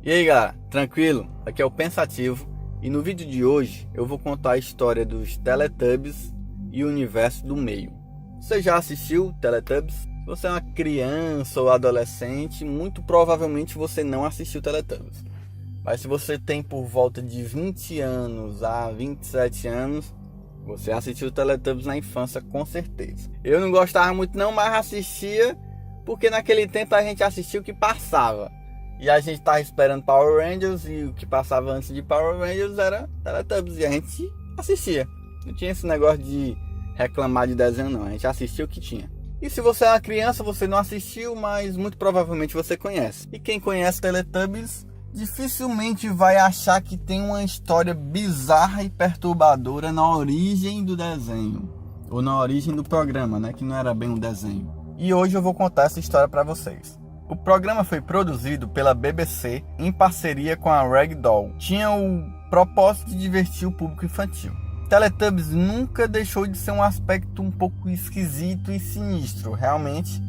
E aí galera, tranquilo? Aqui é o Pensativo e no vídeo de hoje eu vou contar a história dos Teletubbies e o universo do meio. Você já assistiu Teletubbies? Se você é uma criança ou adolescente, muito provavelmente você não assistiu Teletubbies. Mas se você tem por volta de 20 anos a 27 anos, você assistiu Teletubbies na infância com certeza. Eu não gostava muito não, mas assistia porque naquele tempo a gente assistia o que passava. E a gente tava esperando Power Rangers e o que passava antes de Power Rangers era Teletubbies e a gente assistia. Não tinha esse negócio de reclamar de desenho não, a gente assistia o que tinha. E se você é uma criança, você não assistiu, mas muito provavelmente você conhece. E quem conhece Teletubbies dificilmente vai achar que tem uma história bizarra e perturbadora na origem do desenho. Ou na origem do programa, né? Que não era bem um desenho. E hoje eu vou contar essa história para vocês. O programa foi produzido pela BBC em parceria com a Ragdoll. Tinha o propósito de divertir o público infantil. Teletubbies nunca deixou de ser um aspecto um pouco esquisito e sinistro. Realmente,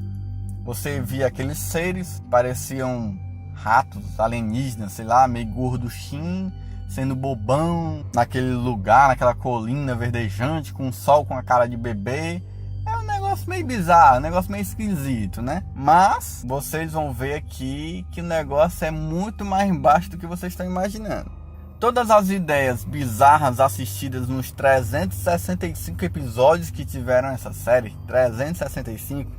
você via aqueles seres, pareciam ratos alienígenas, sei lá, meio gorduchinho, sendo bobão, naquele lugar, naquela colina verdejante, com o sol com a cara de bebê. É um negócio meio bizarro, um negócio meio esquisito, né? Mas vocês vão ver aqui que o negócio é muito mais baixo do que vocês estão imaginando. Todas as ideias bizarras assistidas nos 365 episódios que tiveram essa série, 365,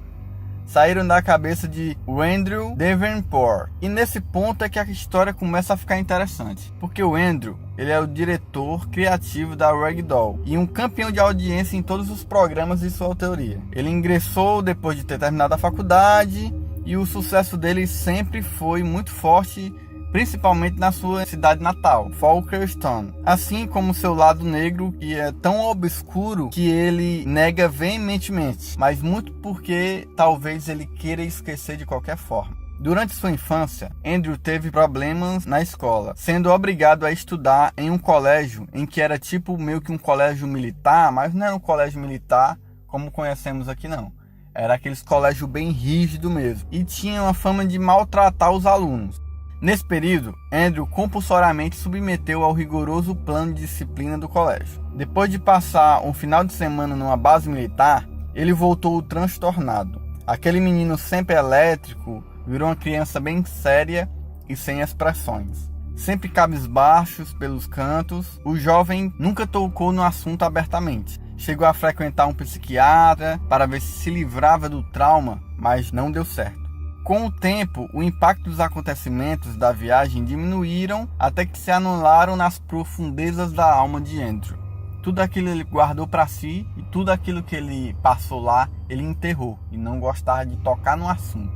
saíram da cabeça de Andrew Davenport. E nesse ponto é que a história começa a ficar interessante. Porque o Andrew, ele é o diretor criativo da Ragdoll e um campeão de audiência em todos os programas de sua autoria. Ele ingressou depois de ter terminado a faculdade e o sucesso dele sempre foi muito forte, principalmente na sua cidade natal, Folkestone. Assim como seu lado negro, que é tão obscuro que ele nega veementemente, mas muito porque talvez ele queira esquecer de qualquer forma. Durante sua infância, Andrew teve problemas na escola, sendo obrigado a estudar em um colégio em que era tipo meio que um colégio militar, mas não era um colégio militar como conhecemos aqui não. Era aqueles colégio bem rígido mesmo, e tinha uma fama de maltratar os alunos. Nesse período, Andrew compulsoriamente submeteu ao rigoroso plano de disciplina do colégio. Depois de passar um final de semana numa base militar, ele voltou transtornado. Aquele menino sempre elétrico virou uma criança bem séria e sem expressões. Sempre cabisbaixos pelos cantos, o jovem nunca tocou no assunto abertamente. Chegou a frequentar um psiquiatra para ver se livrava do trauma, mas não deu certo. Com o tempo, o impacto dos acontecimentos da viagem diminuíram até que se anularam nas profundezas da alma de Andrew. Tudo aquilo ele guardou para si e tudo aquilo que ele passou lá, ele enterrou e não gostava de tocar no assunto.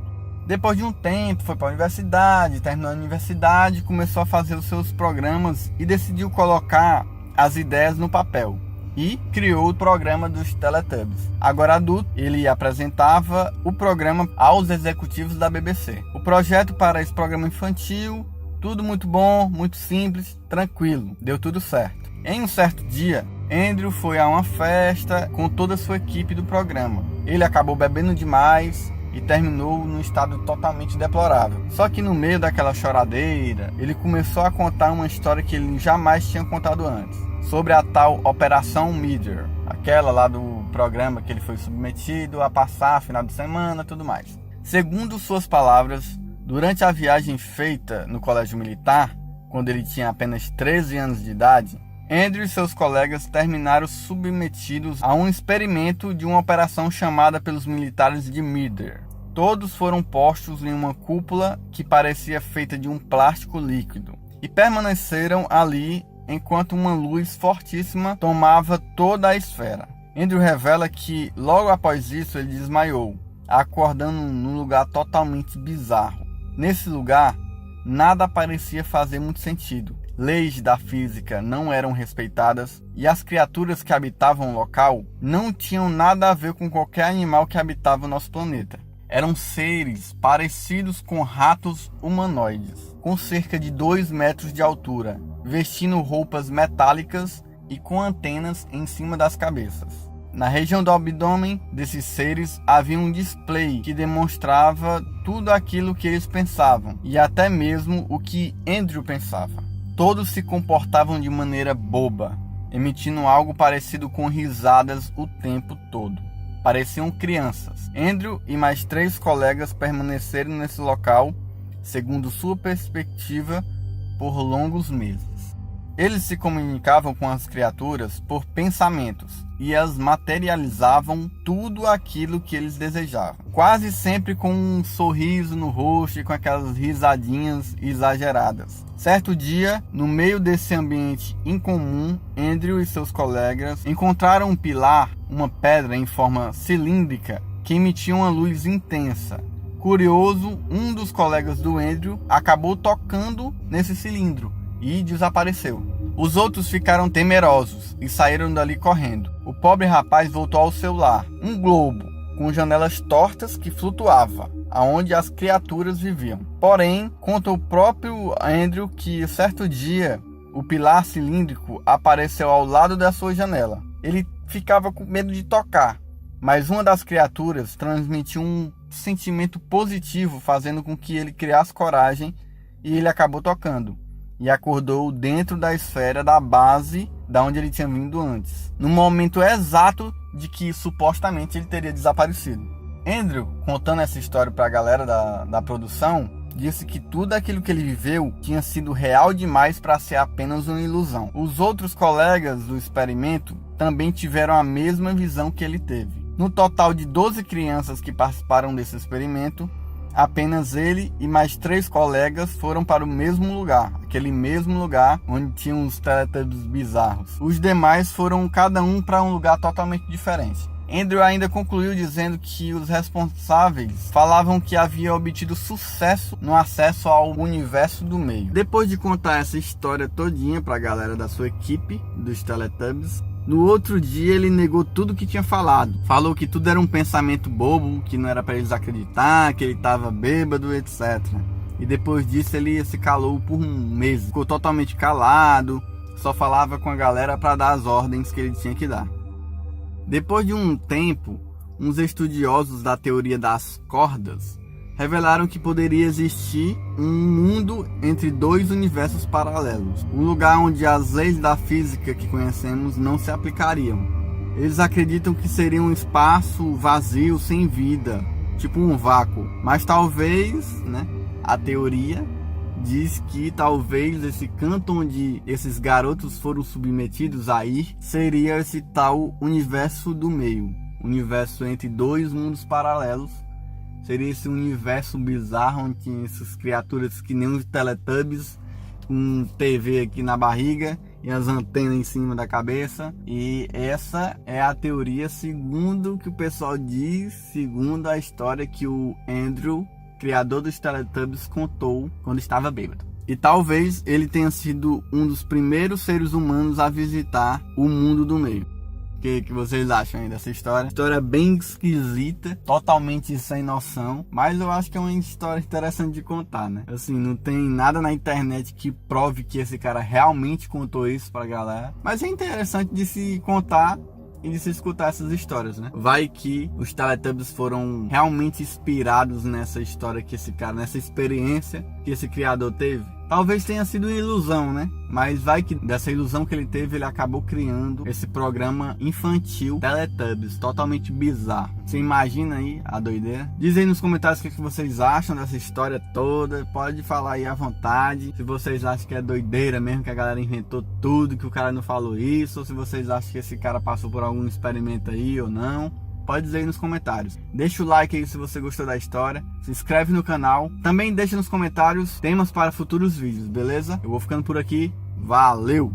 Depois de um tempo, foi para a universidade, terminou a universidade, começou a fazer os seus programas e decidiu colocar as ideias no papel. E criou o programa dos Teletubbies. Agora adulto, ele apresentava o programa aos executivos da BBC. O projeto para esse programa infantil, tudo muito bom, muito simples, tranquilo, deu tudo certo. Em um certo dia, Andrew foi a uma festa com toda a sua equipe do programa. Ele acabou bebendo demais e terminou num estado totalmente deplorável. Só que no meio daquela choradeira, ele começou a contar uma história que ele jamais tinha contado antes, sobre a tal Operação Meteor, aquela lá do programa que ele foi submetido a passar final de semana e tudo mais. Segundo suas palavras, durante a viagem feita no colégio militar, quando ele tinha apenas 13 anos de idade, Andrew e seus colegas terminaram submetidos a um experimento de uma operação chamada pelos militares de Meteor. Todos foram postos em uma cúpula que parecia feita de um plástico líquido e permaneceram ali enquanto uma luz fortíssima tomava toda a esfera. Andrew revela que logo após isso ele desmaiou, acordando num lugar totalmente bizarro. Nesse lugar, nada parecia fazer muito sentido. Leis da física não eram respeitadas e as criaturas que habitavam o local não tinham nada a ver com qualquer animal que habitava o nosso planeta. Eram seres parecidos com ratos humanoides, com cerca de 2 metros de altura, vestindo roupas metálicas e com antenas em cima das cabeças. Na região do abdômen desses seres havia um display que demonstrava tudo aquilo que eles pensavam e até mesmo o que Andrew pensava. Todos se comportavam de maneira boba, emitindo algo parecido com risadas o tempo todo. Pareciam crianças. Andrew e mais 3 colegas permaneceram nesse local, segundo sua perspectiva, por longos meses. Eles se comunicavam com as criaturas por pensamentos e as materializavam tudo aquilo que eles desejavam. Quase sempre com um sorriso no rosto e com aquelas risadinhas exageradas. Certo dia, no meio desse ambiente incomum, Andrew e seus colegas encontraram um pilar, uma pedra em forma cilíndrica que emitia uma luz intensa. Curioso, um dos colegas do Andrew acabou tocando nesse cilindro e desapareceu. Os outros ficaram temerosos e saíram dali correndo. O pobre rapaz voltou ao seu lar, um globo com janelas tortas que flutuava, aonde as criaturas viviam. Porém, conta o próprio Andrew que certo dia o pilar cilíndrico apareceu ao lado da sua janela. Ele ficava com medo de tocar, mas uma das criaturas transmitiu um sentimento positivo, fazendo com que ele criasse coragem, e ele acabou tocando e acordou dentro da esfera da base da onde ele tinha vindo antes, no momento exato de que supostamente ele teria desaparecido. Andrew, contando essa história para a galera da produção, disse que tudo aquilo que ele viveu tinha sido real demais para ser apenas uma ilusão. Os outros colegas do experimento também tiveram a mesma visão que ele teve. No total de 12 crianças que participaram desse experimento, apenas ele e mais 3 colegas foram para o mesmo lugar, aquele mesmo lugar onde tinham os Teletubbies bizarros. Os demais foram cada um para um lugar totalmente diferente. Andrew ainda concluiu dizendo que os responsáveis falavam que havia obtido sucesso no acesso ao universo do meio. Depois de contar essa história todinha para a galera da sua equipe dos Teletubbies, no outro dia ele negou tudo que tinha falado. Falou que tudo era um pensamento bobo, que não era para eles acreditar, que ele estava bêbado, etc. E depois disso ele se calou por um mês. Ficou totalmente calado, só falava com a galera para dar as ordens que ele tinha que dar. Depois de um tempo, uns estudiosos da teoria das cordas revelaram que poderia existir um mundo entre 2 universos paralelos, um lugar onde as leis da física que conhecemos não se aplicariam. Eles acreditam que seria um espaço vazio, sem vida, tipo um vácuo, mas talvez, a teoria diz que talvez esse canto onde esses garotos foram submetidos a ir seria esse tal universo do meio, universo entre 2 mundos paralelos. Seria esse universo bizarro onde tinha essas criaturas que nem os Teletubbies, com TV aqui na barriga e as antenas em cima da cabeça. E essa é a teoria segundo o que o pessoal diz, segundo a história que o Andrew, criador dos Teletubbies, contou quando estava bêbado. E talvez ele tenha sido um dos primeiros seres humanos a visitar o mundo do meio. O que vocês acham aí dessa história? História bem esquisita, totalmente sem noção, mas eu acho que é uma história interessante de contar, né? Assim, não tem nada na internet que prove que esse cara realmente contou isso pra galera, mas é interessante de se contar e de se escutar essas histórias, né? Vai que os Teletubbies foram realmente inspirados nessa história que esse cara, nessa experiência que esse criador teve. Talvez tenha sido uma ilusão, né? Mas vai que dessa ilusão que ele teve, ele acabou criando esse programa infantil Teletubbies, totalmente bizarro. Você imagina aí a doideira? Diz aí nos comentários o que vocês acham dessa história toda. Pode falar aí à vontade. Se vocês acham que é doideira mesmo, que a galera inventou tudo, que o cara não falou isso, ou se vocês acham que esse cara passou por algum experimento aí ou não. Pode dizer aí nos comentários. Deixa o like aí se você gostou da história. Se inscreve no canal. Também deixa nos comentários temas para futuros vídeos, beleza? Eu vou ficando por aqui. Valeu!